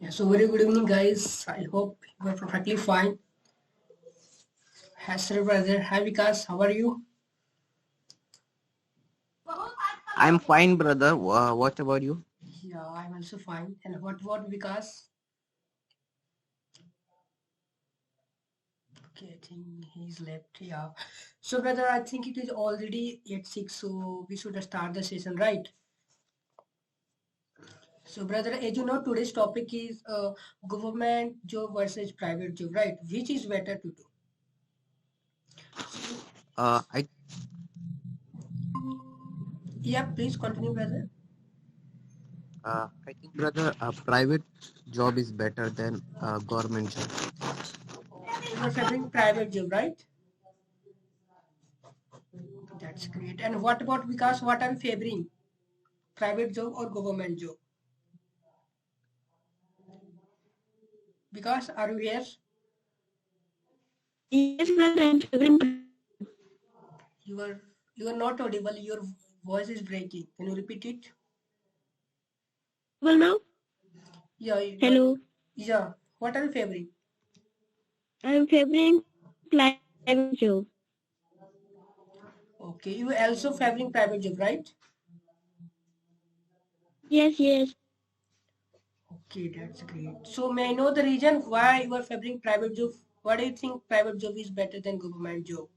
Yeah, so very good evening, guys. I hope you are perfectly fine. Hi, sir, brother. Hi, Vikas. How are you? I'm fine, brother. What about you? Yeah, I'm also fine. And what about Vikas? Okay, I think he's left. Yeah. So, brother, I think it is already 8:06, so we should start the session, right? So, brother, as you know, today's topic is government job versus private job, right? Which is better to do? So, I yeah, please continue, brother. I think, brother, a private job is better than a government job. You are favoring private job, right? That's great. And what about Vikas? What are you favoring? Private job or government job? Because are you here? Yes, brother, I'm favoring You are you are not audible. Your voice is breaking. Can you repeat it? audible now. Yeah, you are. Hello, Yeah. What are you favoring? I'm favoring private job. Okay, you are also favoring private job, right? Yes, yes. Okay, that's great. So may I know the reason why you are favoring private job? Why do you think private job is better than government job?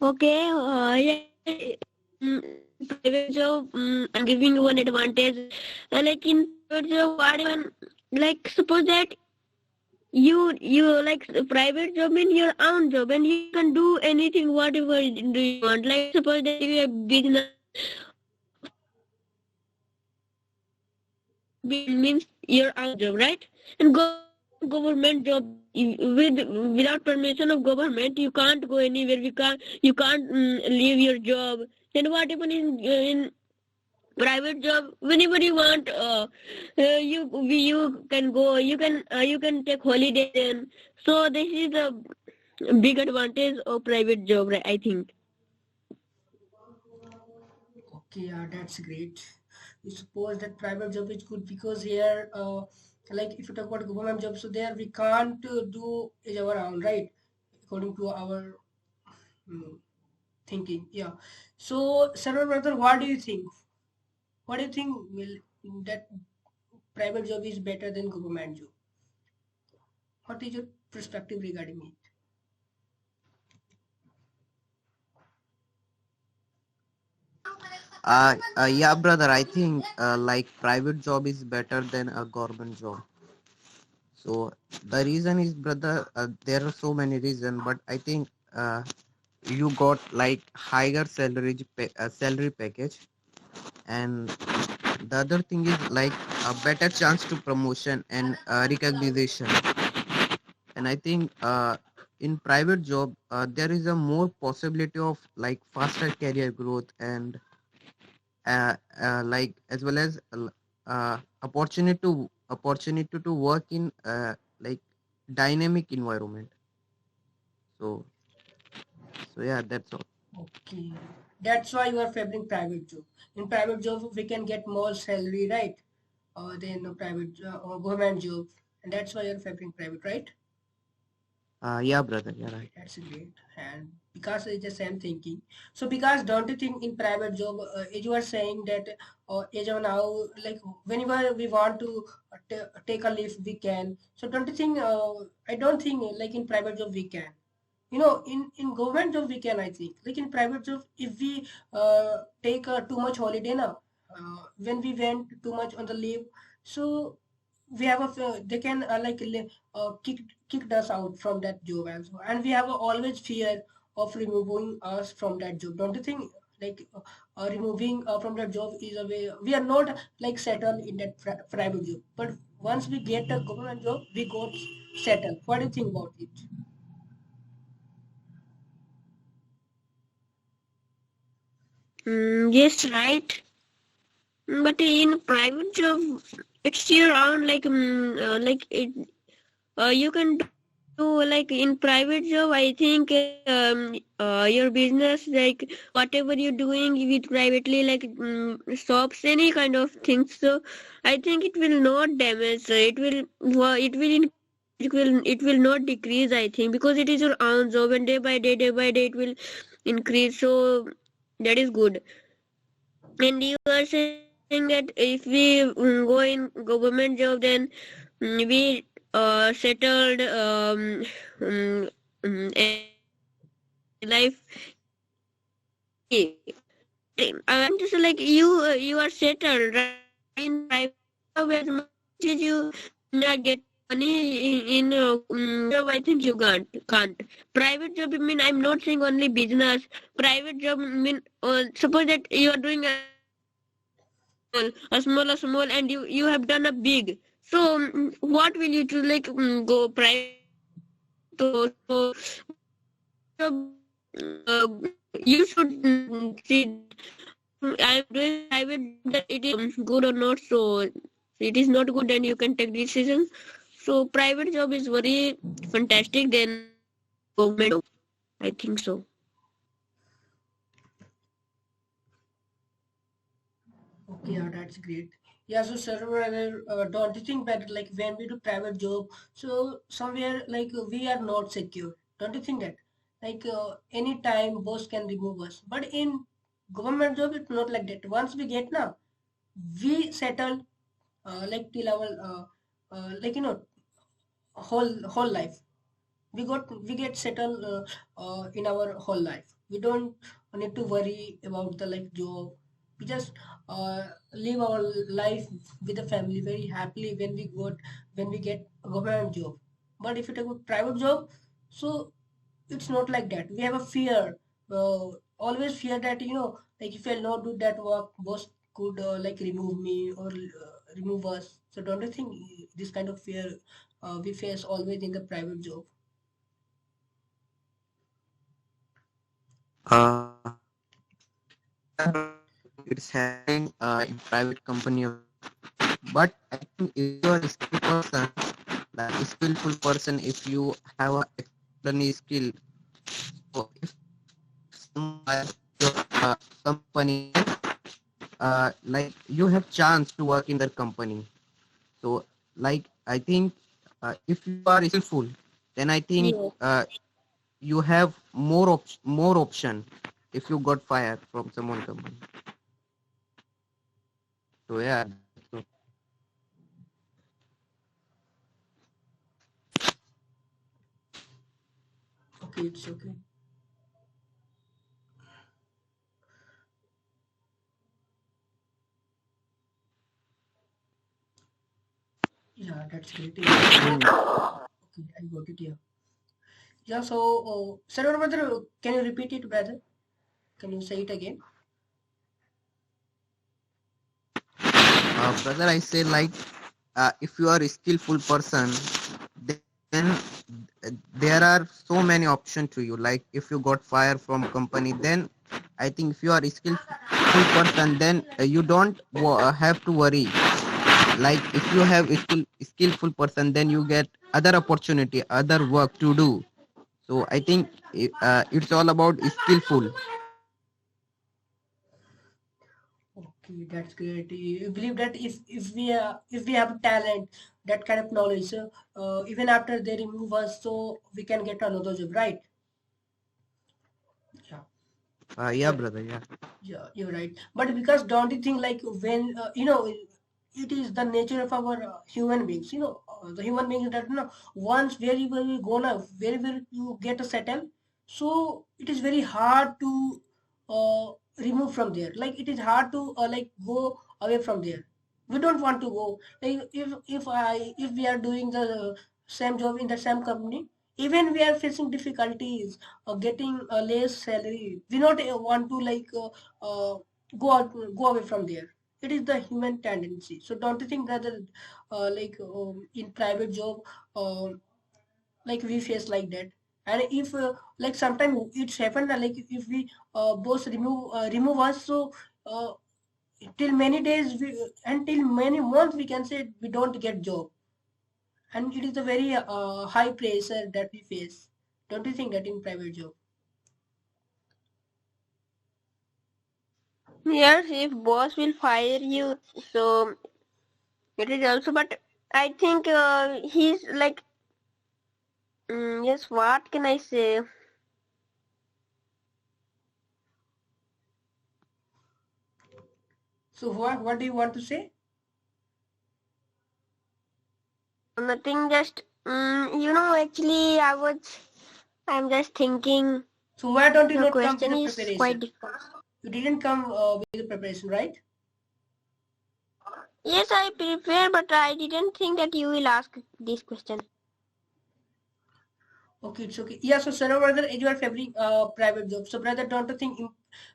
Okay, yeah, in private job, I'm giving you one advantage. Like in private job, what even, like suppose that you like private job mean your own job and you can do anything whatever do you want. Like suppose that you have business means your own job, right? And government job without permission of government you can't go anywhere. You can't leave your job. Then what happen in private job? Whenever you want, you can go. You can take holiday then. So this is the big advantage of private job, right? I think. Okay, yeah, that's great. You suppose that private job is good because here, like if you talk about government job, so there we can't do is our own, right? According to our mm, thinking, yeah. So, Sarah brother, what do you think? What do you think will that private job is better than government job? What is your perspective regarding it? Yeah, brother. I think like private job is better than a government job. So the reason is, brother, there are so many reasons, but I think you got like higher salary package, and the other thing is like a better chance to promotion and recognition. And I think in private job there is a more possibility of like faster career growth and like as well as opportunity to work in like dynamic environment. So so yeah, that's all. Okay, that's why you are favoring private job. In private job, we can get more salary, right? Than a private or government job, and that's why you're favoring private, right? Yeah, brother, you're Okay, right. that's great. And because it's the same thinking. So because don't you think in private job, as you are saying that as of now, like whenever we want to take a leave, we can. So don't you think? I don't think like in private job we can. In government job we can, I think. Like in private job, if we take too much holiday now, when we went too much on the leave, so we have they can kicked us out from that job also, and we have always fear of removing us from that job. Don't you think? Like removing from that job is a way we are not like settled in that private job, but once we get a government job, we got settled. What do you think about it? Yes, right. But in private job, it's your own like it. You can do you like in private job, I think your business, like whatever you're doing with privately, like shops, any kind of things. So I think it will not damage. It will not decrease. I think because it is your own job, and day by day, it will increase. So that is good. And you are saying that if we go in government job, then we settled and life is very I'm just like you are settled, right? But in private job, as much as you not getting money in government job, I think you can't. Private job, I mean, I'm not saying only business. Private job, I mean, suppose that you are doing a small, and you have done a big. So what will you do? Like go private job? So private job, you should see that I'm doing private job, that it is good or not. So it is not good, and you can take decisions. So private job is very fantastic than government job. I think so. Okay, yeah, that's great. Yeah, so sir, don't you think that like when we do private job, so somewhere like we are not secure? Don't you think that? Like any time boss can remove us. But in government job, it's not like that. Once we get now, we settle like till our like whole life. We get settled in our whole life. We don't need to worry about the like job. We just live our life with the family very happily when we get a government job. But if you take a private job, so it's not like that. We have a fear, always fear that like if I not do that work, boss could like remove me or remove us. So don't you think this kind of fear we face always in the private job? Uh, yeah, brother. I think it's happening in private company also. But I think if you are a skilled person, like a skillful person, if you have a extraordinary skill, so if someone hires your company, then like you have chance to work in their company. So like I think if you are skillful, then I think Yeah. you have more option if you got fired from someone company. So yeah, that's what. Okay, it's okay. Yeah, that's great. Yeah, so Mm, okay, I got it. Yeah, yeah. So, sir, brother, can you repeat it, brother? Can you say it again? brother, I say like if you are a skillful person, then there are so many options to you. Like if you got fired from company, then I think if you are a skillful person, then you don't have to worry. Like if you have a skillful person, then you get other opportunity, other work to do. So I think it's all about skillful. Okay, that's great. You believe that if we have talent, that kind of knowledge, so even after they remove us, so we can get another job, right? Yeah. Yeah, Yeah. brother. Yeah. Yeah, you're right. But because don't you think like when it is the nature of our human beings, the human beings that once where you go now, where you get a settle, so it is very hard to remove from there. Like it is hard to like go away from there. We don't want to go. Like if we are doing the same job in the same company, even we are facing difficulties getting a less salary, we not want to like go away from there. It is the human tendency. So don't you think that like in private job like we face like that? And if like sometimes it's happened like if we boss remove us, so uh, till many days we until many months we can say we don't get job. and it is a very high pressure that we face. Don't you think that in private job? Yes, if boss will fire you, so it is also. But I think he's like, yes. What can I say? So what do you want to say? Nothing. Just actually, I'm just thinking. So why don't you Your not come with question the is quite preparation? difficult. You didn't come with the preparation, right? Yes, I prepare, but I didn't think that you will ask this question. Okay, it's okay. Yeah, so Sarah, brother, you are favoring private job. So brother, don't you think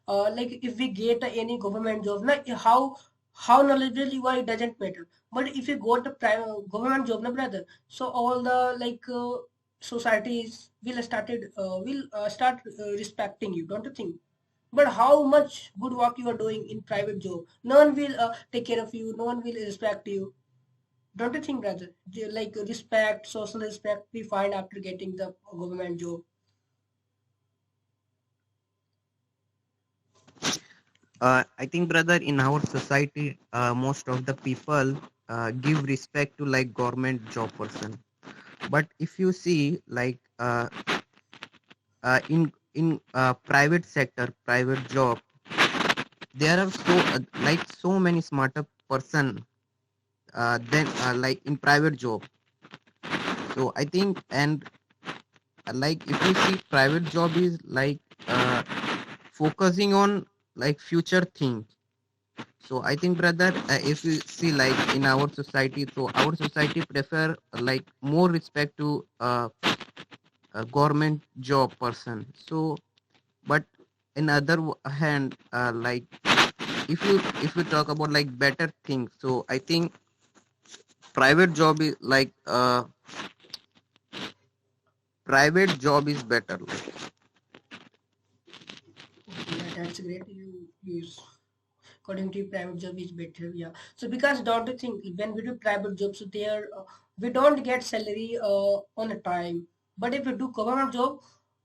like if we get any government job, na, how knowledgeable you are, it doesn't matter. But if you got a private government job, na brother, so all the like societies will start respecting you, don't you think? But how much good work you are doing in private job, no one will take care of you, no one will respect you. Don't you think, brother? Like respect, social respect, we find after getting the government job. I think, brother, in our society, most of the people give respect to like government job person. But if you see, like in private sector, private job, there are so many smarter person than like in private job. So I think, and like if you see, private job is like focusing on like future things. So I think, brother, if you see like in our society, so our society prefer like more respect to a government job person. So, but in other hand, like if you talk about like better things, so I think private job is like private job is better. Like, Okay, yeah, that's great. You use according to you, private job is better. Yeah. So because don't you think when we do private jobs, so there we don't get salary on a time. But if we do government job,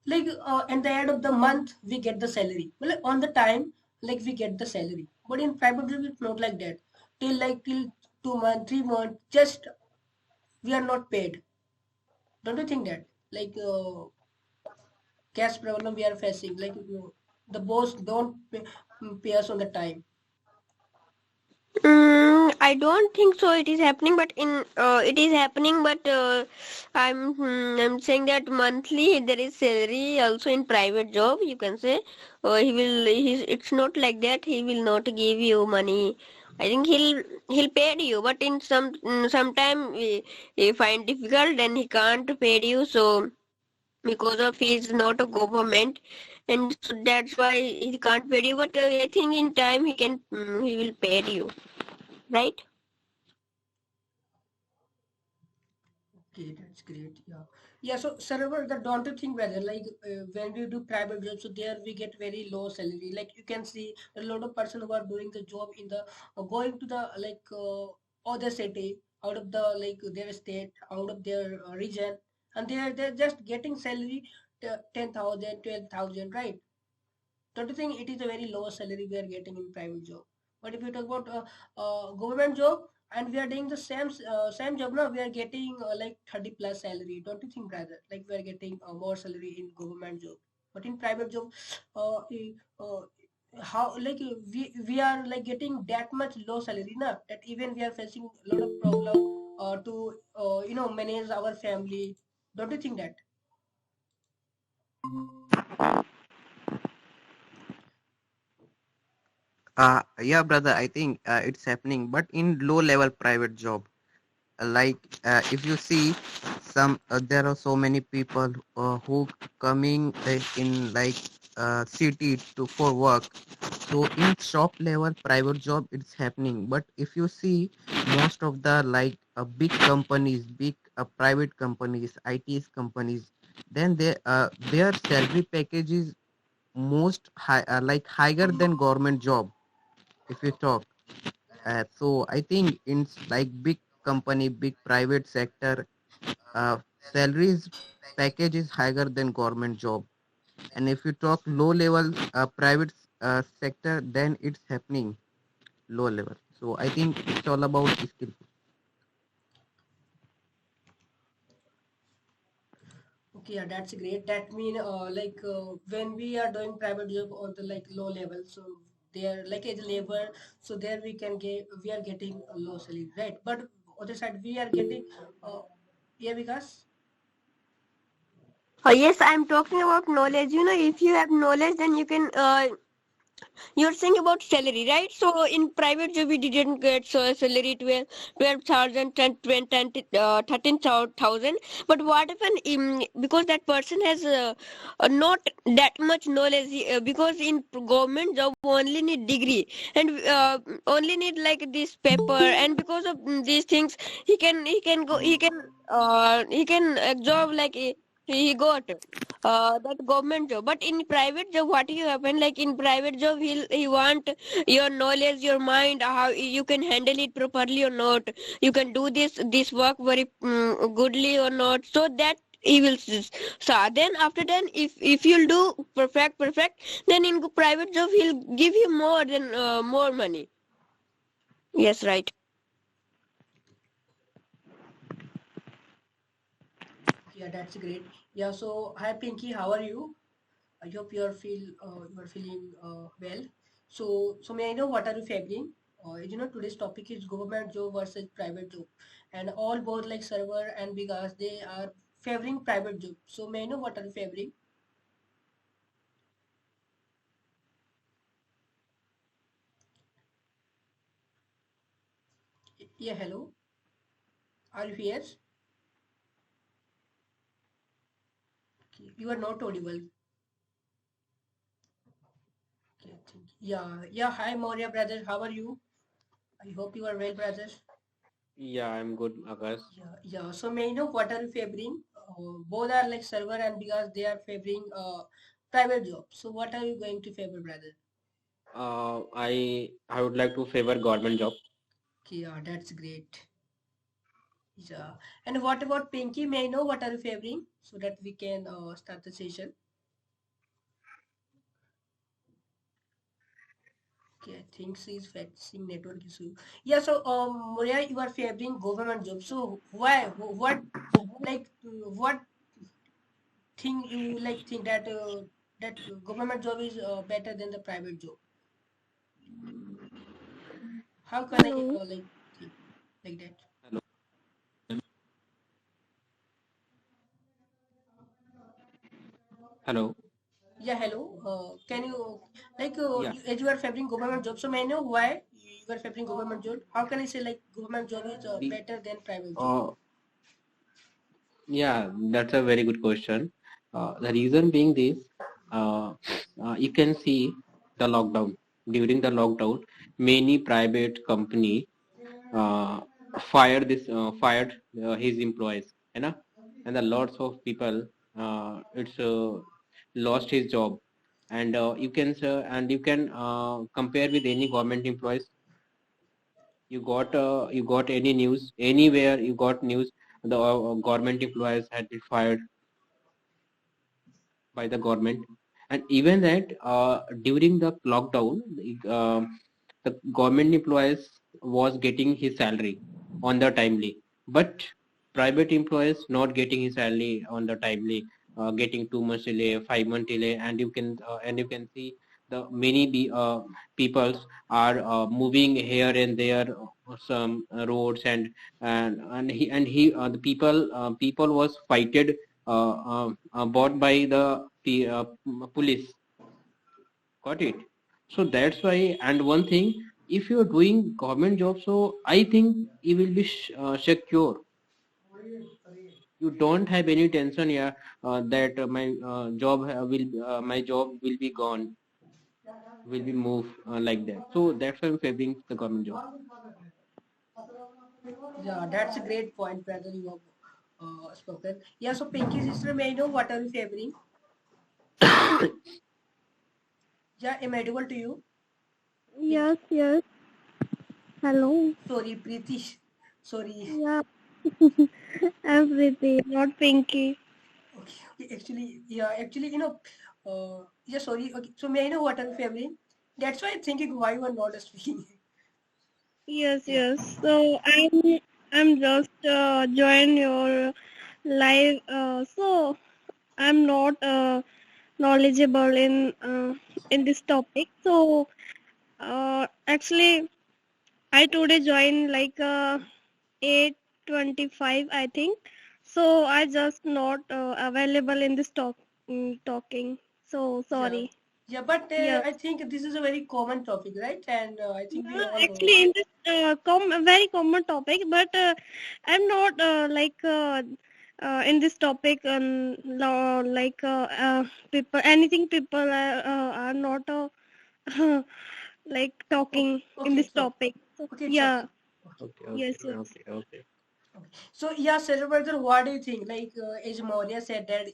like at the end of the month we get the salary. Well, like, on the time, like we get the salary. But in private job, it's not like that. Till 2 months, 3 months, just we are not paid. Don't you think that? Like cash problem we are facing, like the boss don't pay us on the time. I don't think so. It is happening, but it is happening. But I'm saying that monthly there is salary also in private job. You can say he will. It's not like that. He will not give you money. I think he'll pay you, but in sometime he find difficult, then he can't pay you. So because of he is not a government, and so that's why he can't pay you. But I think in time he will pay you, right? Okay, that's great. Yeah, yeah. So, server, the don't you think whether like when we do private jobs, so there we get very low salary. Like you can see a lot of person who are doing the job in the going to the like other city out of the like their state, out of their region, and they're just getting salary 10,000, 12,000, right? Don't you think it is a very low salary we are getting in private job? But if you talk about government job and we are doing the same job now, we are getting like 30 plus salary. Don't you think, brother? Like we are getting more salary in government job, but in private job, uh, how like we are like getting that much low salary, na? That even we are facing a lot of problem to manage our family. Don't you think that? yeah, brother, I think it's happening, but in low level private job. Like if you see some there are so many people who coming in like city to for work, so in shop level private job it's happening. But if you see most of the like big companies, big private companies, its companies, then their salary package is most high, like higher than government job if you talk. So I think in like big company, big private sector. salaries package is higher than government job. And if you talk low level private sector, then it's happening low level. So I think it's all about skill. Okay, yeah, that's great. That mean when we are doing private job on the like low level, so there like as a labor, so there we are getting a low salary, right? But other side we are getting yeah, because Yes, I'm talking about knowledge. If you have knowledge, then you can you're saying about salary, right? So in private job, we didn't get so salary 12,000, 13,000. But what if because that person has not that much knowledge, because in government job only need degree and only need like this paper, and because of these things, he can absorb like he got that government job. But in private job, what you happen, like in private job, he want your knowledge, your mind, how you can handle it properly or not, you can do this work very goodly or not, so that he will so then after that, if you'll do perfect, then in private job he'll give you more than more money. Yes, right. yeah, that's great. Yeah, so hi Pinky, how are you? I hope you are feeling well. So may I know what are you favoring? Today's topic is government job versus private job, and all both like server and because they are favoring private job. So may I know what are you favoring? Yeah, hello. Are you here? Okay. You are not audible. Okay, thank you. Yeah, yeah. Hi, Maurya brother. How are you? I hope you are well, brother. Yeah, I'm good, Akash. Yeah, yeah. So may I know what are you favoring? Both are like server and because they are favoring private job. So what are you going to favor, brother? I would like to favor government job. Okay, yeah, that's great. Yeah. And what about Pinky? May I know what are you favoring so that we can start the session? Okay, I think she's facing network issue. Yeah, so Maria, you are favoring government job. So why? What what thing you like think that government job is better than the private job? How can I Hello. like think like that? Hello, hello. Yeah, hello. Can you Yeah. as you are favoring government job, so may I know why you are favoring government job? How can I say like government job is The better than private job? uh, yeah, that's a very good question. The reason being this, uh, you can see the lockdown. During the lockdown, many private company uh, fired his employees, you know, and the lots of people it's lost his job, and you can compare with any government employees. You got any news anywhere? You got news the government employees had been fired by the government, and even that during the lockdown, the government employees was getting his salary on the timely, but private employees not getting his salary on the timely, getting 2 months delay, 5 month delay, and you can see the peoples are moving here and there, some roads, and the people was fighted, bought by the police. Got it? So that's why. And one thing, if you're doing government job, so I think you will be secure. You don't have any tension here, that my job will be gone, will be moved, like that. So that's why I'm favoring the government job. Yeah, that's a great point, brother. You have spoken. Yeah, so Pinky sister, may I know what are you favoring? Yeah, am I audible to you? Pinky. Yes, yes. Hello. Sorry, Pritish. Sorry. Yeah. I'm Preeti, not Pinky. Okay, okay, actually, yeah, actually, yeah, sorry. Okay, so may I know what are your family? That's why I'm thinking why you are not speaking. Yes, Yeah. yes. So I'm just join your live. So I'm not knowledgeable in this topic. So actually, I today joined like 8:25, I think. So I just not available in this talking. So Yeah, sorry. yeah, but Yeah. I think this is a very common topic, right? And I think we all know. Actually, in this very common topic, but I'm not in this topic people anything people are not like talking in Okay, this it's okay. topic. So, Okay, it's okay. yeah. Okay. Okay, Yes. okay, Yes. okay, okay. Okay. So yeah, Cesar brother, what do you think? Like as Maurya said that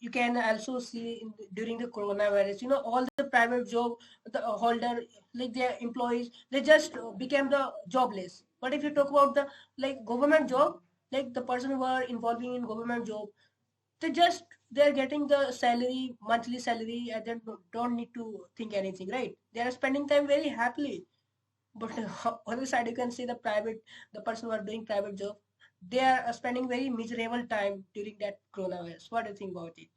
you can also see during the coronavirus, all the private job the holder like their employees they just became the jobless. But if you talk about the like government job, like the person who are involving in government job, they're getting the salary monthly salary and they don't need to think anything, right? They are spending time very happily. But other side, you can see the person who are doing private job, they are spending very miserable time during that coronavirus. What do you think about it?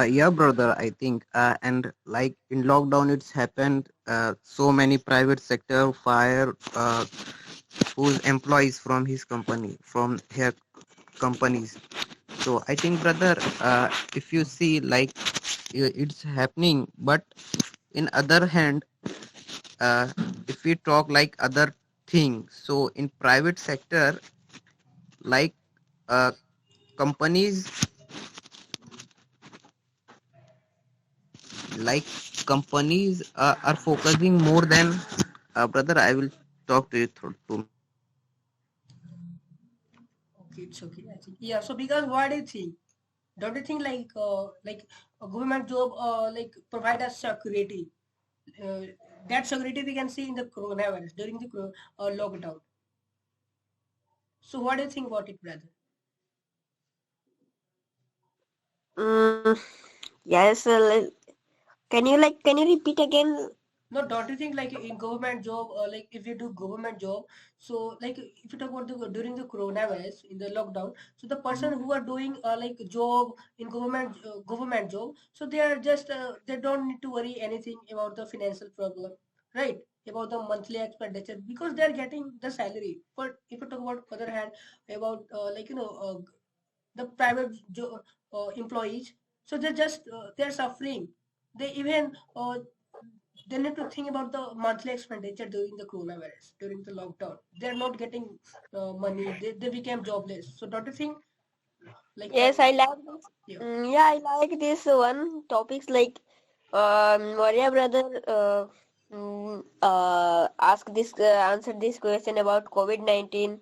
Yeah, brother, I think, and like in lockdown, it's happened. So many private sector fire whose employees from his company, from her companies. So I think, brother, if you see, like it's happening, but in other hand, uh, if we talk like other things, so in private sector, like uh, companies, like companies are focusing more than brother. I will talk to you through. Okay, it's okay. I think yeah. So because what do you think? Don't you think like a government job like provide us security? Uh, that security we can see in the coronavirus during the lockdown. So what do you think about it, brother? Mm, yes. Can you repeat again? No, don't you think like in government job, like if you do government job, so like if you talk about the during the coronavirus in the lockdown, so the person who are doing like job in government job, so they are just they don't need to worry anything about the financial problem, right? About the monthly expenditure because they are getting the salary. But if you talk about other hand about the private employees, so they're suffering. They even they need to think about the monthly expenditure during the coronavirus, during the lockdown. They're not getting money. They became jobless. So don't you think like Yes, I like this. yeah, Yeah, I like this one topics like Maria brother ask this answer this question about COVID-19.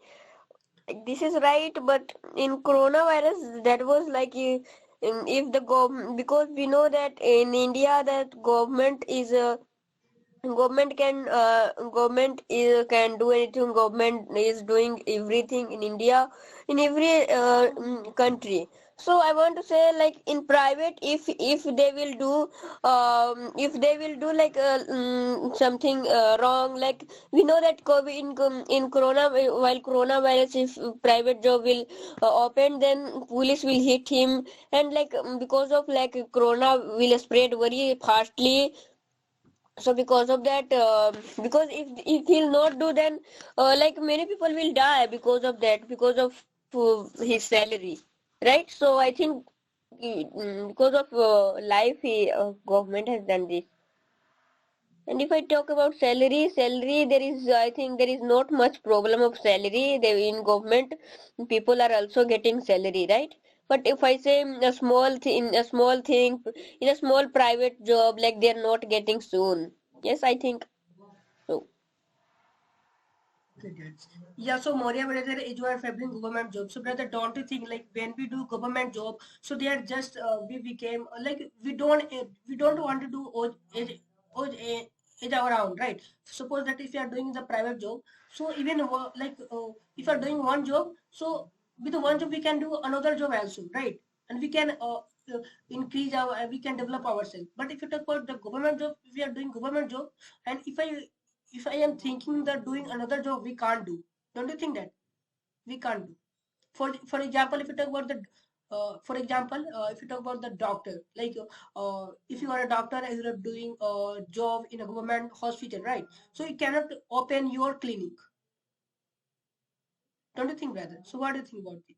This is right, but in coronavirus that was like if the because we know that in India that government can do anything. Government is doing everything in India, in every country. So I want to say like in private, if they will do like something wrong, like we know that COVID in corona, while coronavirus, if private job will open, then police will hit him, and like because of like corona will spread very fastly. So because of that, because if he'll not do, then like many people will die because of that, because of his salary, right? So I think because of life, government has done this. And if I talk about salary, there is, I think there is not much problem of salary. They in government, people are also getting salary, right? But if I say a small thing, in a small private job, like they are not getting soon. Yes, I think so. okay, that's yeah. So Maria brother, is you are favoring government job. So brother, don't you think like when we do government job, so they are just we became like we don't want to do is our own, right? Suppose that if you are doing the private job, so even if you are doing one job, so with the one job we can do another job also, right? And we can increase our, we can develop ourselves. But if you talk about the government job, if we are doing government job, and if I am thinking that doing another job we can't do, don't you think that we can't do? For example, if you talk about the for example, if you talk about the doctor, if you are a doctor and you are doing a job in a government hospital, right? So you cannot open your clinic, don't you think, brother? So what do you think about it,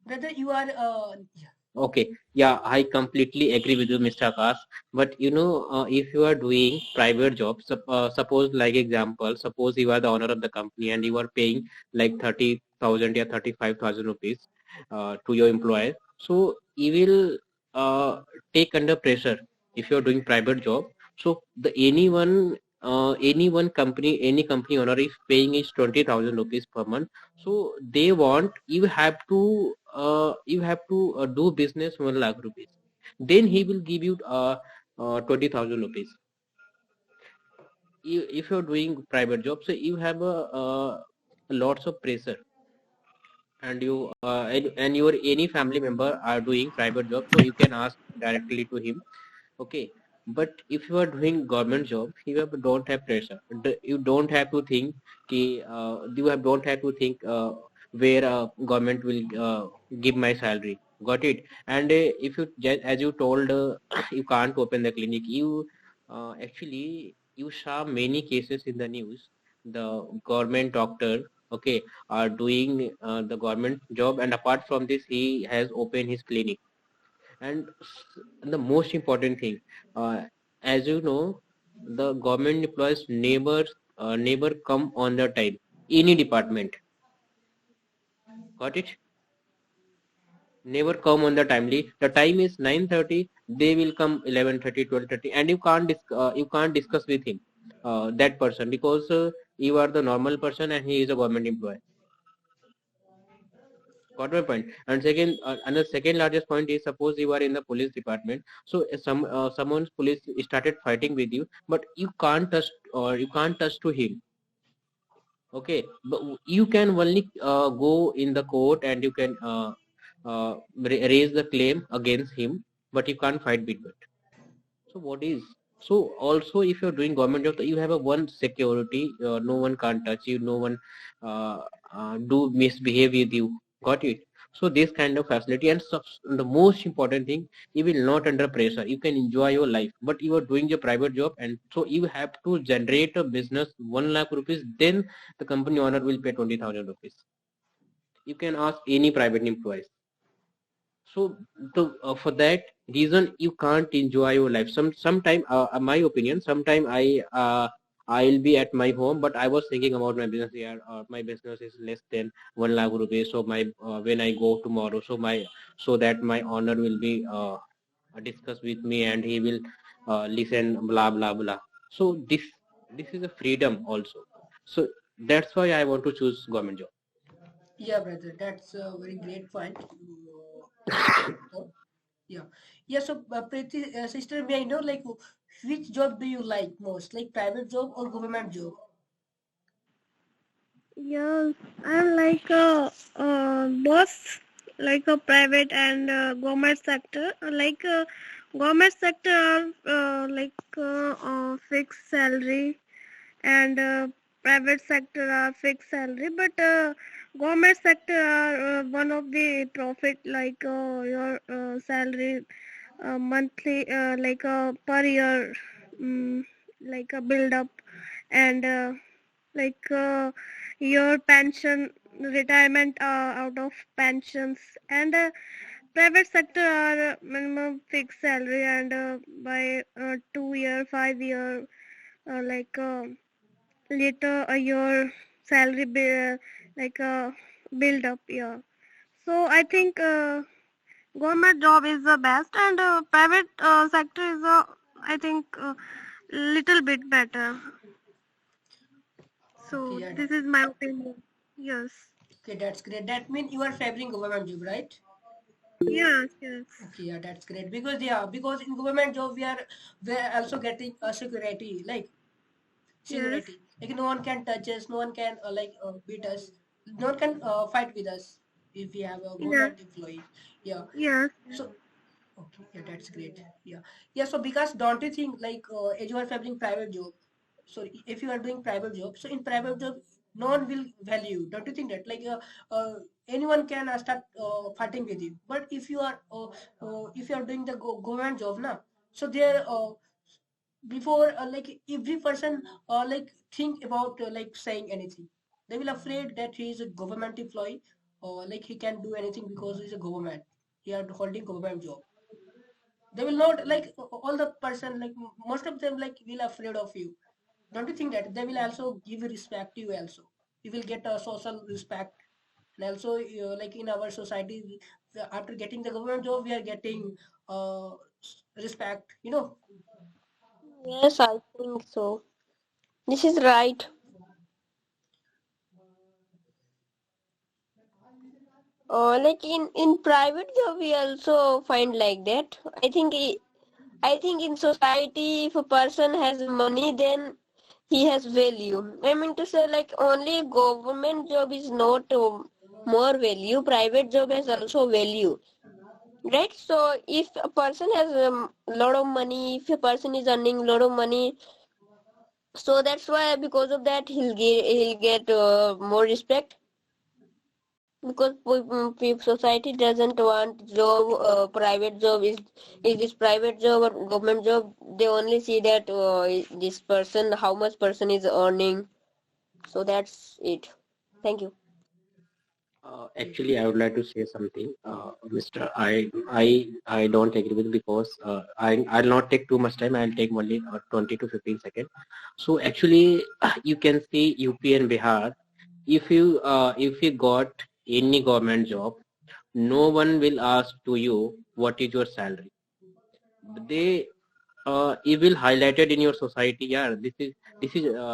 brother? You are yeah. Okay, yeah, I completely agree with you, Mr. Akash. But if you are doing private job, suppose like example, suppose you are the owner of the company and you are paying like 30,000 or 35,000 rupees to your employer. So you will take under pressure if you are doing private job. So the anyone company, any company owner is paying is 20,000 rupees per month. So they want you have to do business 1 lakh rupees. Then he will give you 20,000 rupees. If you're doing private job, so you have lots of pressure, and and your any family member are doing private job, so you can ask directly to him. Okay, but if you are doing government job, don't have pressure. You don't have to think don't have to think where government will give my salary. Got it? And if you as you told, you can't open the clinic. Actually you saw many cases in the news. The government doctor, okay, are doing the government job, and apart from this, he has opened his clinic. And the most important thing, uh, as you know, the government employees never come on the time, any department. Got it? Never come on the timely. The time is 9:30, they will come 11:30, 12:30, and you can't discuss with him, that person, because you are the normal person and he is a government employee. Got my point? And second, another second largest point is, suppose you are in the police department. So someone's police started fighting with you, but you can't touch to him. Okay, but you can only go in the court and you can raise the claim against him, but you can't fight with it. So what is, so also if you're doing government job, you have a one security, no one can't touch you, no one uh, do misbehave with you. Got it? So this kind of facility, and the most important thing, you will not under pressure. You can enjoy your life, but you are doing your private job, and so you have to generate a business 1 lakh rupees. Then the company owner will pay 20,000 rupees. You can ask any private employees. So for that reason, you can't enjoy your life. Sometime, my opinion, sometime I'll be at my home, but I was thinking about my business here. My business is less than 1 lakh rupees. So my when I go tomorrow, so that my owner will be discuss with me, and he will listen, blah blah blah. So this is a freedom also. So that's why I want to choose government job. Yeah, brother, that's a very great point. So, yeah, yeah. So, Preeti, sister, may I know, like, which job do you like most, like private job or government job? Yeah, I like both, like a private and government sector. Government sector are fixed salary, and private sector are fixed salary. But government sector are one of the profit, like your salary monthly, per year, like a build up, and like your pension, retirement out of pensions, and private sector are minimum fixed salary, and by 2 year 5 year, like later your salary like build up. Yeah, so I think government job is the best, and private sector is I think little bit better. Okay, So yeah. this is my opinion. Yes. Okay, that's great. That means you are favoring government job, right? Yes, yes, Okay, yeah, that's great. Because yeah, because in government job we are also getting a security, like yes, security. Like no one can touch us, no one can beat us, no one can fight with us if we have a yes, government employee. Yeah. yes, So okay, yeah, that's great. Yeah, yeah. So because don't you think as you are favoring private job, so if you are doing private job, so in private job, no one will value. Don't you think that anyone can start fighting with you? But if you are doing the government job now, so there before every person think about saying anything. They will afraid that he is a government employee or like he can do anything because he's a government. He are holding government job. They will not all the person most of them will afraid of you. Don't you think that they will also give respect to you also? You will get a social respect. And also in our society, after getting the government job we are getting uh, respect. yes, I think so. This is right. Like in private job, we also find like that. I think in society, if a person has money, then he has value. I mean to say, like only government job is not more value. Private job has also value, right? So if a person has a lot of money, if a person is earning a lot of money, so that's why because of that he'll get more respect because society doesn't want job private job is this private job or government job. They only see that this person how much person is earning. So that's it. Thank you. Actually, I would like to say something, Mr. I don't agree with because I'll not take too much time. I'll take only 20 to 15 seconds. So actually, you can see UP and Bihar. If you got any government job, no one will ask to you what is your salary. They it will highlighted in your society. Yeah, this is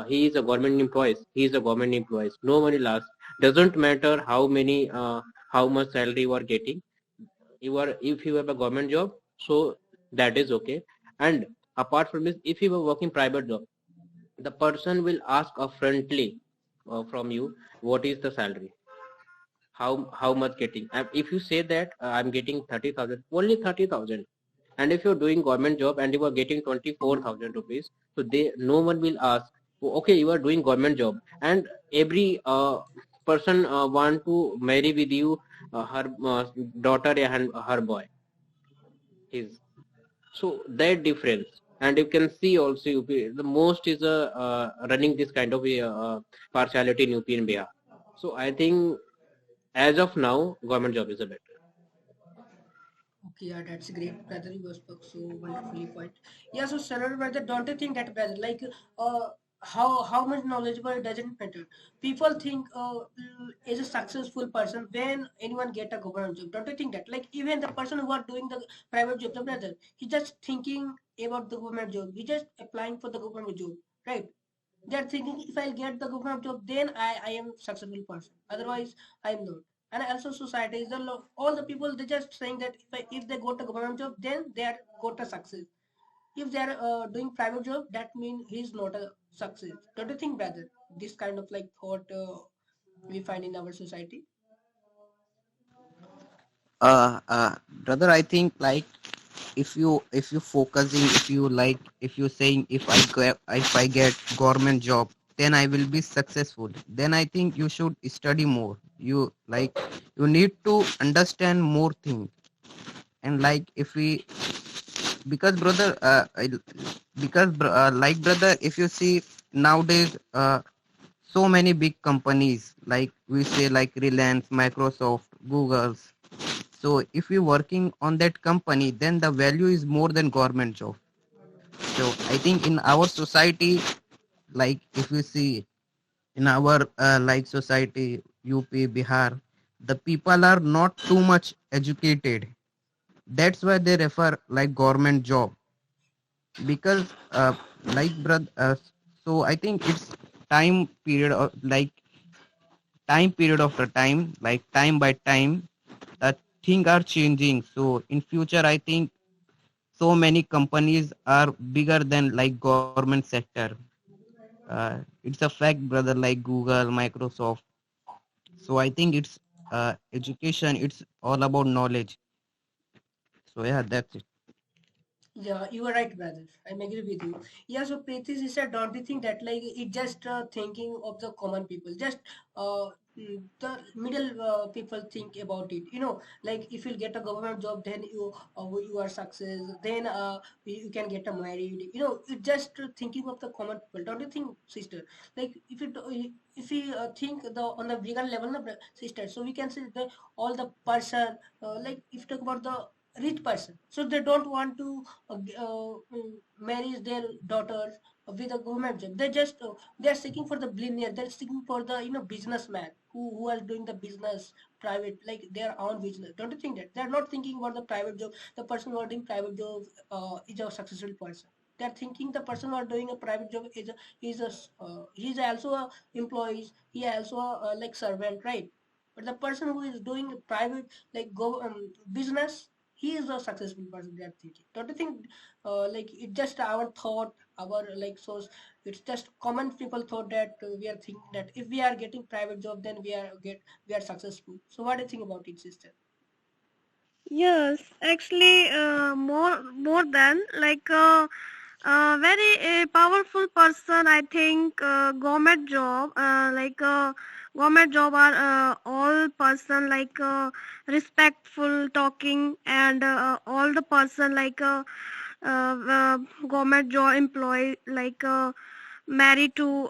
he is a government employee. He is a government employee. No one will ask. Doesn't matter how much salary you are getting. If you have a government job, so that is okay. And apart from this, if you are working private job, the person will ask upfrontly from you what is the salary, how much getting. And if you say that I'm getting 30,000, only 30,000. And if you're doing government job and you are getting 24,000 rupees, so they no one will ask, "Oh, okay, you are doing government job," and every person want to marry with you, her daughter and her boy. His so that difference. And you can see also UP, the most is running this kind of partiality in UP and Bihar. So I think as of now, government job is a better. Okay, yeah, that's great, brother. You spoke so wonderfully point. Yeah, so Sarah, brother, don't you think that, brother, uh, how much knowledgeable doesn't matter. People think is a successful person when anyone get a government job. Don't you think that? Like even the person who are doing the private job, the brother, he just thinking about the government job. He just applying for the government job, right? They're thinking if I'll get the government job, then I am successful person. Otherwise, I'm not. And also society is all the people they just saying that if they got a government job, then they are got a success. If they are doing private job, that means he's not a success. Don't you think, brother? This kind of thought we find in our society. Brother, I think like if you focusing, if you saying if I get government job, then I will be successful. Then I think you should study more. You need to understand more things. And like if we because brother like brother, if you see nowadays so many big companies, like we say, like Reliance, Microsoft, Google's. So if you're working on that company, then the value is more than government job. So I think in our society, like if we see in our like society, UP, Bihar, the people are not too much educated. That's why they refer like government job because like brother. So I think it's time period of like time period after time, like time by time, that things are changing. So in future, I think so many companies are bigger than like government sector. It's a fact, brother, like Google, Microsoft. So I think it's education. It's all about knowledge. So yeah, that's it. Yeah, you are right, brother. I'm agree with you. Yeah, so Preeti sister, don't you think that like it just thinking of the common people, just the middle people think about it. You know, like if you get a government job, then you are success. Then you can get a married. You know, it just thinking of the common people. Don't you think, sister? Like if we think the on the bigger level, no, sister. So we can say the all the person like if you talk about the rich person, so they don't want to marry their daughters with a government job. They are seeking for the billionaire. They're seeking for the businessman who are doing the business private, like their own business. Don't you think that they're not thinking about the private job? The person who are doing private job is a successful person. They're thinking the person who are doing a private job he's also a employee. He also a like servant, right? But the person who is doing private like go business, he is a successful person. They are thinking. Don't you think? Like it's just our thought, our like source. It's just common people thought that we are thinking that if we are getting private job, then we are successful. So what do you think about it, sister? Yes, actually, more than like very powerful person. I think government job, government job are all person like respectful talking, and all the person like government job employee like married to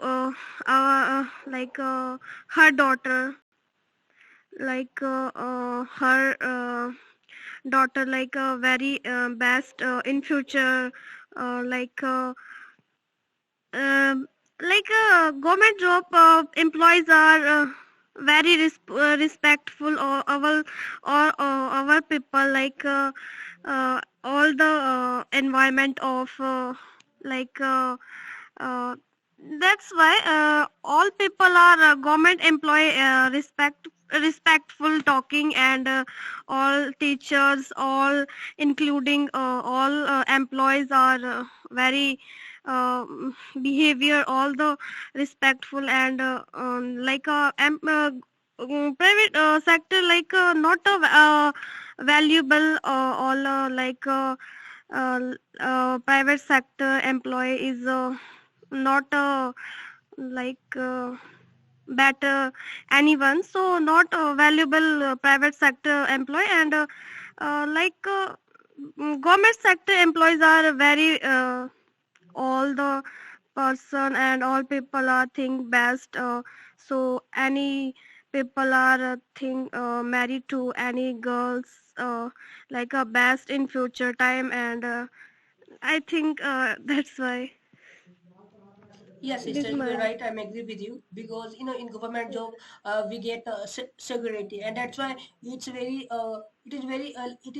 her daughter, like her daughter like very best in future, like um, government job employees are very respectful, or our people like all the environment of like uh, that's why all people are government employee respectful talking, and all teachers, all including all employees are very uh, behavior, all the respectful, and private sector like not a valuable, all private sector employee is not like better anyone, so not a valuable private sector employee, and government sector employees are very all the person, and all people are think best, so any people are think married to any girls like a best in future time, and I think that's why Yes, it is sister, you are my. right. I'm agree with you because in government job we get security, and that's why it is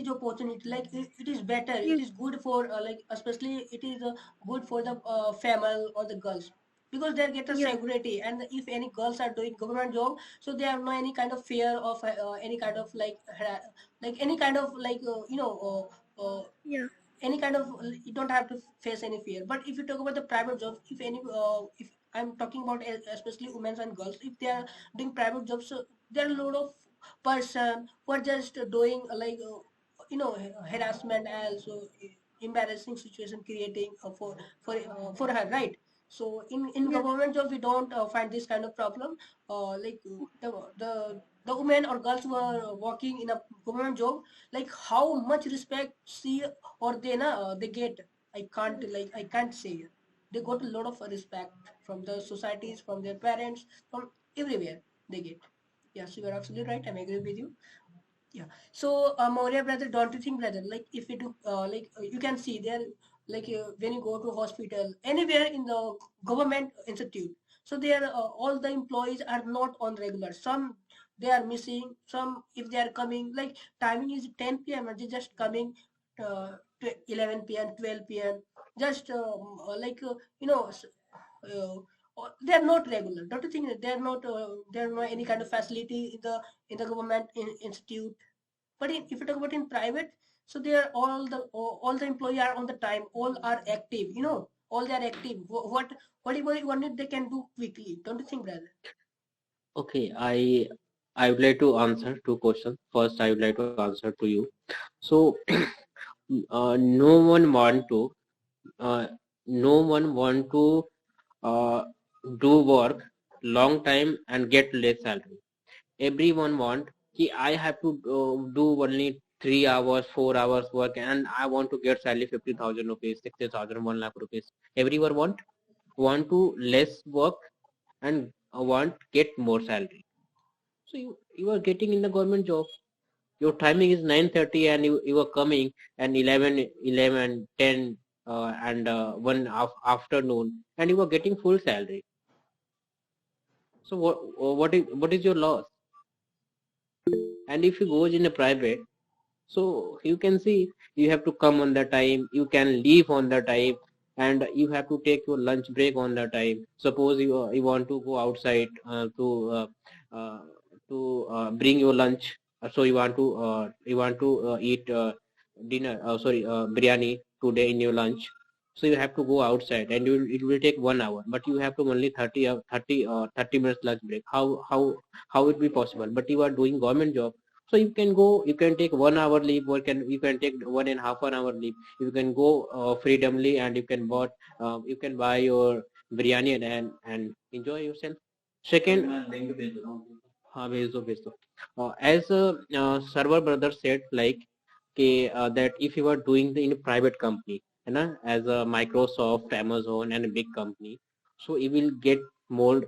opportunity. Like it is better. It Yes, is good for like especially it is good for the female or the girls because they get a yes, security. And if any girls are doing government job, so they have no any kind of fear of any kind of like any kind of like yeah, any kind of you don't have to face any fear. But if you talk about the private jobs, if I'm talking about especially women and girls, if they are doing private jobs, so there are a lot of person who are just doing harassment and so embarrassing situation creating for her, right? So in yes, government job we don't find this kind of problem. The women or girls who are working in a government job, like how much respect she or they get, I can't say. They got a lot of respect from the societies, from their parents, from everywhere they get. Yes, you are absolutely right. I'm agree with you. Yeah. So, Maurya brother, don't you think, brother, like if you do, you can see there, like when you go to hospital, anywhere in the government institute, so there all the employees are not on regular. Some they are missing. Some if they are coming, like timing is 10 p.m. and they just coming to 11 p.m., 12 p.m. Just they are not regular. Don't you think that they are not any kind of facility in the government institute? But if you talk about in private, so they are all the employee are on the time, all are active, all they are active. Whatever you want, they can do quickly. Don't you think, brother? Okay, I would like to answer two questions. First, I would like to answer to you. So, no one want to, uh, no one want to uh, do work long time and get less salary. Everyone want कि I have to do only 3 hours, 4 hours work, and I want to get salary 50,000 rupees, 60,000, 1 lakh rupees. Everyone want to less work and want get more salary. So you are getting in the government job. Your timing is 9:30 and you are coming and 11, 10 and 1 afternoon, and you are getting full salary. So what is your loss? And if you goes in a private, so you can see you have to come on the time, you can leave on the time, and you have to take your lunch break on the time. Suppose you want to go outside uh, bring your lunch. So you want to eat dinner, sorry, biryani today in your lunch. So you have to go outside, and it will take 1 hour, but you have to only 30 minutes lunch break. How it be possible? But you are doing government job, so you can go, you can take 1 hour leave, or you can take 1.5 hour leave. You can go freedomly, and you can buy your biryani and enjoy yourself. Second, हाँ भेज दो. As server brother said, like that if you are doing in a private company, है ना, as a Microsoft, Amazon, and a big company, so you will get more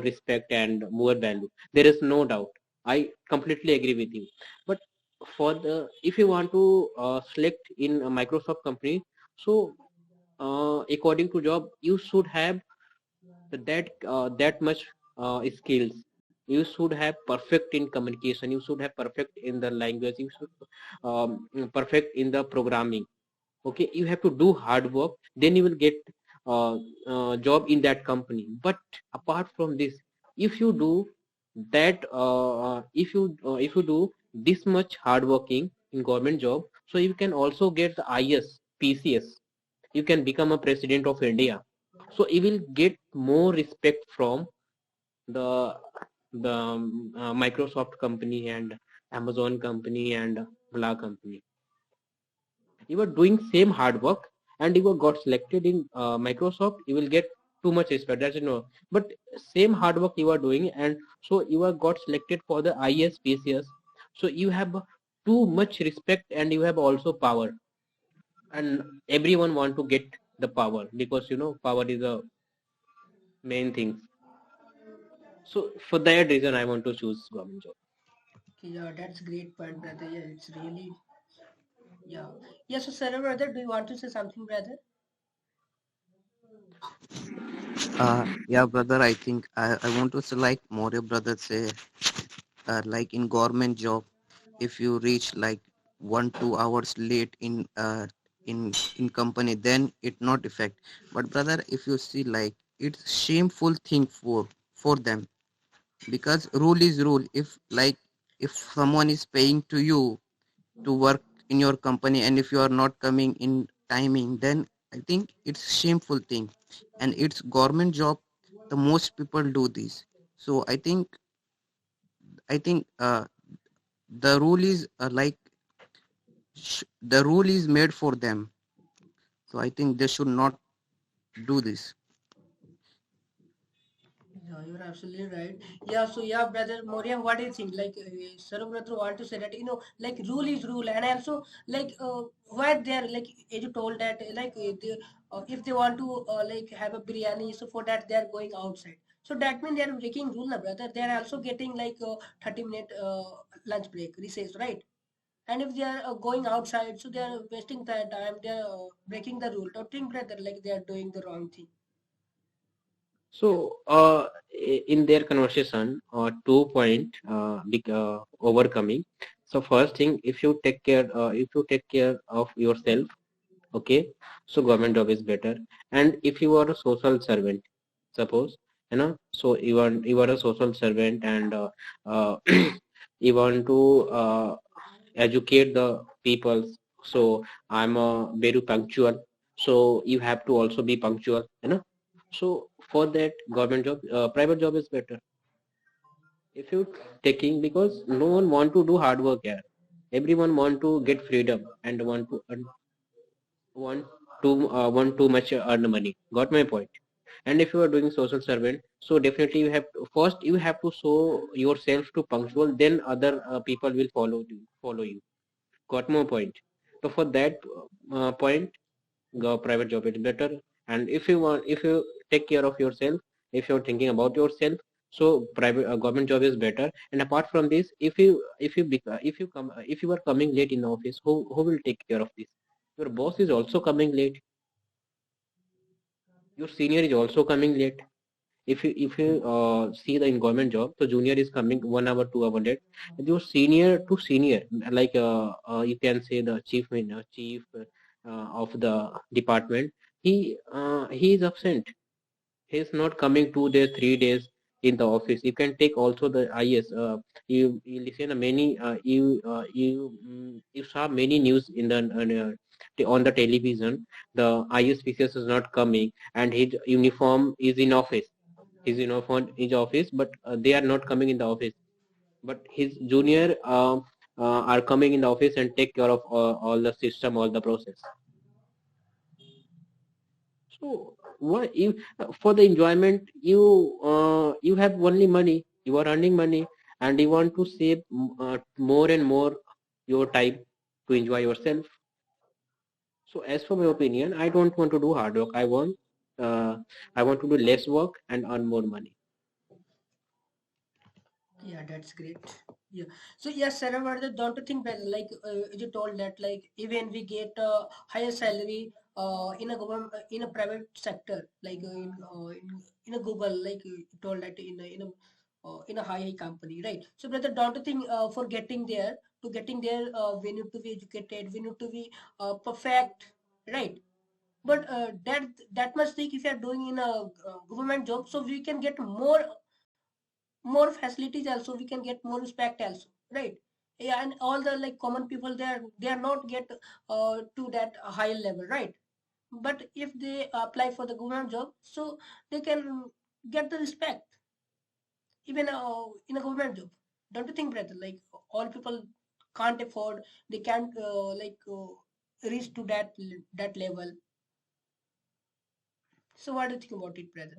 respect and more value. There is no doubt. I completely agree with you. But if you want to select in a Microsoft company, so according to job, you should have that much skills. You should have perfect in communication, you should have perfect in the language, you should perfect in the programming. Okay, you have to do hard work, then you will get job in that company. But apart from this, if you do if you do this much hard working in government job, so you can also get the IS PCS, you can become a president of India. So you will get more respect from the Microsoft company and Amazon company and blah company. You are doing same hard work, and you got selected in Microsoft, you will get too much respect. That's but same hard work you are doing, and so you are got selected for the IS PCS. So you have too much respect, and you have also power, and everyone want to get the power, because power is a main thing. So for that reason, I want to choose government job. Okay, yeah, that's great point, brother. Yeah, it's really, yeah. Yeah, so Sarah, brother, do you want to say something, brother? Yeah, brother. I think I want to say like Maurya brother say, like in government job, if you reach like 1 2 hours late in company, then it not affect. But brother, if you see like it's shameful thing for them, because rule is rule. If someone is paying to you to work in your company, and if you are not coming in timing, then I think it's shameful thing. And it's government job, the most people do this. So I think the rule is the rule is made for them. So I think they should not do this. Yeah, you're absolutely right. Yeah, so yeah, brother Moria, what do you think? Like, Sarah brother want to say that like rule is rule, and also like why they're like as you told that if they want to like have a biryani, so for that they're going outside. So that means they're breaking rule, na brother. They're also getting like 30-minute lunch break, recess, right? And if they are going outside, so they are wasting their time. They are breaking the rule. Don't think, brother, like they are doing the wrong thing. So in their conversation, 2 point overcoming. So first thing, if you take care of yourself, okay, so government job is better. And if you are a social servant, suppose, so you are a social servant, and uh, you want to educate the people. So I'm very punctual. So you have to also be punctual, you know. So for that, government job, private job is better. If you taking, because no one want to do hard work here. Everyone want to get freedom and want to want want too much earn money. Got my point? And if you are doing social servant, so definitely you have to, first you have to show yourself to punctual, then other people will follow you. Got my point? So for that point, go private job is better. And if you take care of yourself, if you're thinking about yourself, so private government job is better. And apart from this, if you are coming late in the office, who will take care of this? Your boss is also coming late, your senior is also coming late. If you see the in government job, so junior is coming 1 hour 2 hour late, and your senior to senior, like you can say the chief of the department, he is absent. He's not coming 2 days 3 days in the office. You can take also the IS. You listen many you saw many news in the on the television. The IS officers is not coming, and his uniform is in office. His uniform is office, but they are not coming in the office. But his junior are coming in the office and take care of all the system, all the process. So what if for the enjoyment, you have only money, you are earning money, and you want to save more and more your time to enjoy yourself. So as for my opinion, I don't want to do hard work. Uh, I want to do less work and earn more money. Yeah, that's great. Yeah. So yes, Sarah, but don't you think that like you told that like even we get a higher salary in a government in a private sector like in a Google like you told that in a high company, right? So brother, don't you think for getting there we need to be educated, we need to be perfect, right? But that much thing if you are doing in a government job, so we can get more facilities also, we can get more respect also, right? Yeah, and all the like common people they are not get to that high level, right? But if they apply for the government job, so they can get the respect even in a government job. Don't you think, brother? Like all people can't afford, they can't reach to that level. So what do you think about it, brother?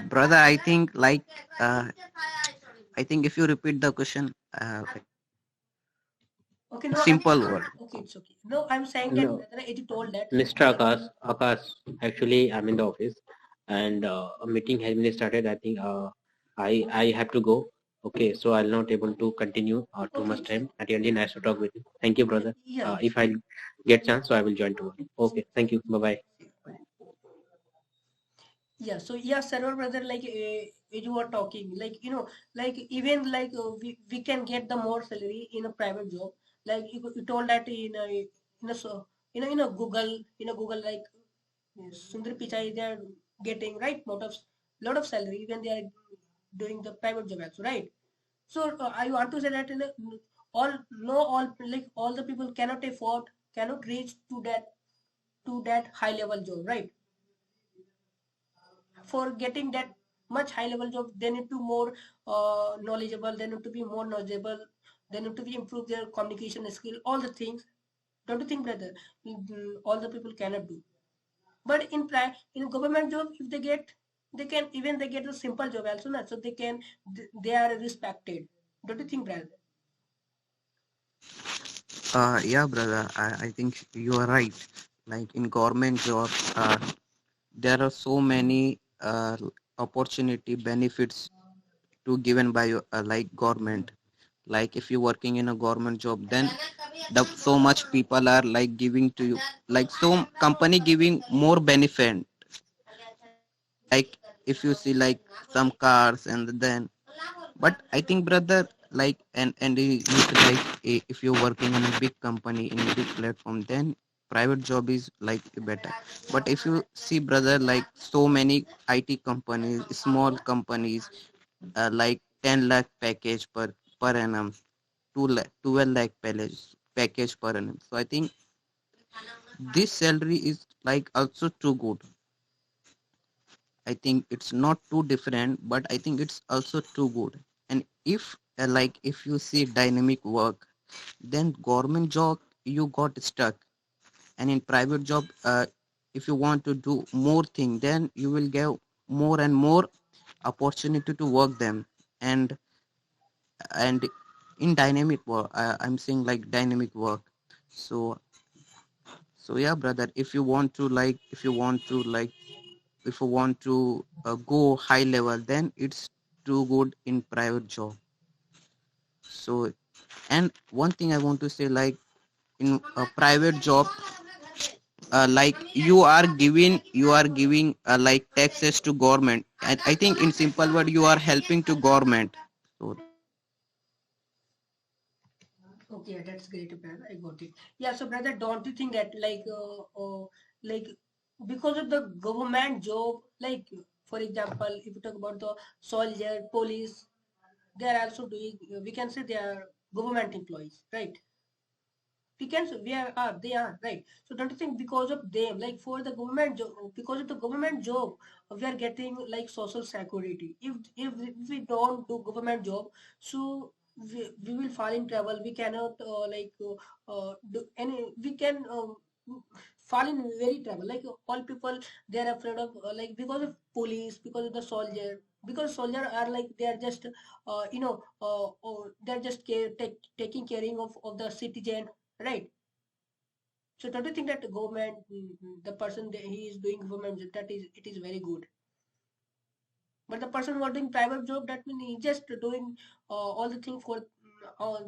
Brother, uh, I think if you repeat the question, like Okay, no, simple word. okay, it's okay. No, I'm saying that No, brother, as you told that Mr. Akash, actually, I'm in the office, and a meeting has been started. I think I have to go. Okay, so I'll not able to continue too okay, much it's time. And really nice to talk with you. Thank you, brother. yeah. If I get chance, so I will join tomorrow. Okay, thank you. Bye bye. Yeah, so yeah, server brother, like you were talking, like like even like we can get the more salary in a private job. Like you told that in a so in a Google like Sundar Pichai they are getting right lot of salary even they are doing the private job also, right? So I want to say that all no all like all the people cannot afford, cannot reach to that high level job, right? For getting that much high level job they need to more knowledgeable, they need to be more knowledgeable, they need to be improve their communication skill, all the things. Don't you think, brother? All the people cannot do. But in government job, if they get, they can even they get a simple job also na, so they can they are respected. Don't you think, brother? Yeah, brother, I think you are right. Like in government job, there are so many opportunity benefits to given by like government. Like if you're working in a government job, then so much people are like giving to you, like so company giving more benefit. Like if you see like some cars and then, but I think brother, like and if like if you're working in a big company in a big platform, then private job is like better. But if you see brother, like so many IT companies, small companies, like 10 lakh package per annum, 12 lakh package per annum. So I think this salary is like also too good. I think it's not too different, but I think it's also too good. And if like if you see dynamic work, then government job you got stuck, and in private job, if you want to do more thing, then you will get more and more opportunity to work them. And and in dynamic work, I'm saying like dynamic work. So so yeah, brother, if you want to go high level, then it's too good in private job. So, and one thing I want to say, like in a private job, like you are giving like taxes to government. I think in simple word, you are helping to government. So Okay, that's great, brother. I got it. Yeah, so brother, don't you think that like because of the government job, like for example, if you talk about the soldier, police, they are also doing. We can say they are government employees, right? We can say they are right. So don't you think because of them, like for the government job, because of the government job, we are getting like social security. If we don't do government job, so we will fall in trouble. We cannot do any. We can fall in very trouble. Like all people, they are afraid of because of police, because of the soldier, because soldier are like they are just they're just taking caring of the citizen, right? So don't you think that the government, the person that he is doing government job, that is it is very good. But the person who are doing private job, that means he just doing all the thing for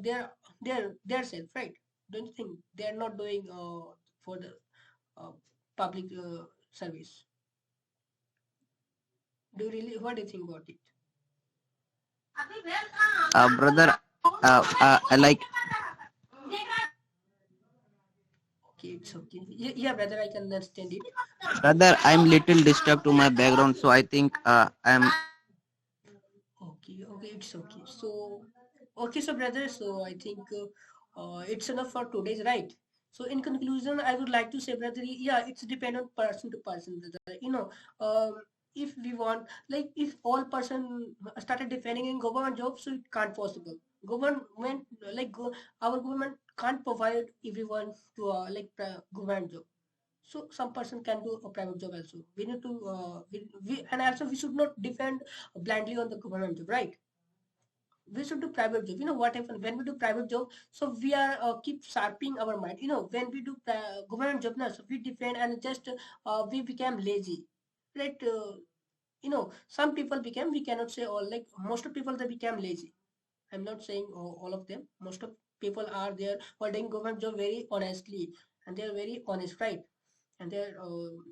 their self, right? Don't you think they are not doing for the uh, public service? Do you really? What do you think about it? brother, like Okay, it's okay. Yeah, brother, I can understand it. brother, I'm little disturbed to my background, so I think I'm Okay, it's okay. So, okay, so brother, so I think it's enough for today's, right? So, in conclusion, I would like to say, brother, yeah, it's depend on person to person, brother. If we want, like, if all person started defending in government job, so it can't possible. Government, our government can't provide everyone to government job. So some person can do a private job also. We need to and also we should not depend blindly on the government job, right? We should do private job. You know what happens when we do private job? So we are keep sharpening our mind. When we do government job now, so we depend and just we become lazy, right? Some people became, we cannot say all, like most of people they become lazy. I'm not saying all of them. Most of people are there who are doing government job very honestly, and they are very honest, right? And they're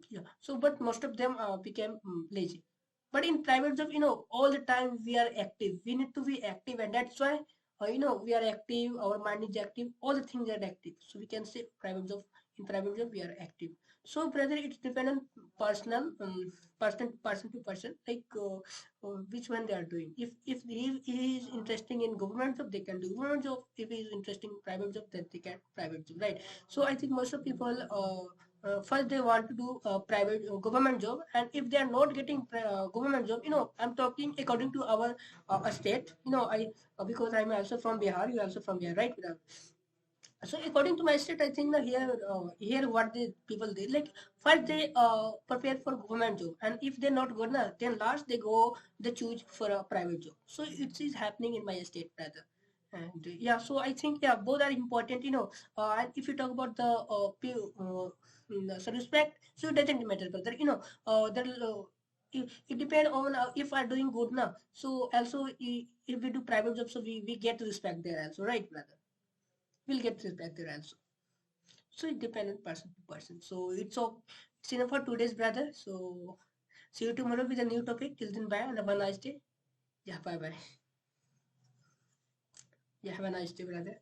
yeah. So, but most of them became lazy. But in private job, all the time we are active. We need to be active, and that's why we are active. Our mind is active. All the things are active. So we can say private job. In private job, we are active. So, brother, it's depend on personal, person to person, like which one they are doing. If he is interesting in government job, they can do government job. If he is interesting in private job, then they can private job, right? So I think most of people first they want to do private government job, and if they are not getting government job, I'm talking according to our state. I because I'm also from Bihar, you also from Bihar, right? So according to my state, I think that here what the people did, like first they prepare for government job, and if they're not good enough, then last they choose for a private job. So it is happening in my state, brother. And yeah, so I think yeah, both are important. And if you talk about the so respect, so it doesn't matter, brother. It depends on if are doing good now. So also if we do private job, so we get respect there also, right, brother? We'll get respect there also. So it depends on person to person. So it's enough for today's, brother. So see you tomorrow with a new topic. Till then, bye and have a nice day. Yeah, bye bye. Yeah, have a nice day, brother.